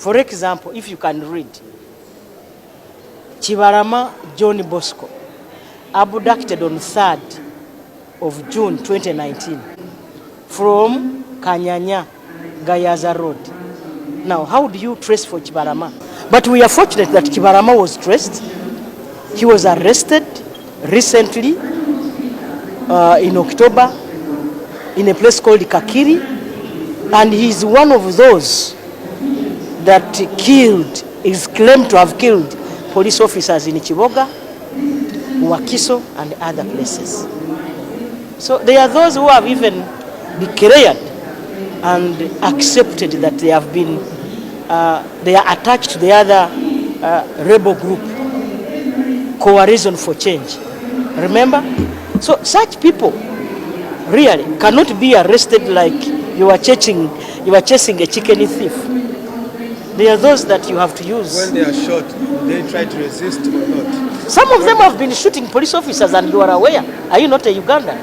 For example, if you can read, Kibalama John Bosco, abducted on 3rd of June 2019 from Kanyanya, Gayaza Road. Now, how do you trace for Kibalama? But we are fortunate that Kibalama was traced. He was arrested recently in October in a place called Kakiri, and he's one of those that is claimed to have killed police officers in Kiboga, Wakiso, and other places. So there are those who have even declared and accepted that they have been, they are attached to the other rebel group, Coalition for Change. Remember? So such people really cannot be arrested like you are chasing a chicken thief. There are those that you have to use. When they are shot, they try to resist or not? Some of them have been shooting police officers, and you are aware. Are you not a Ugandan?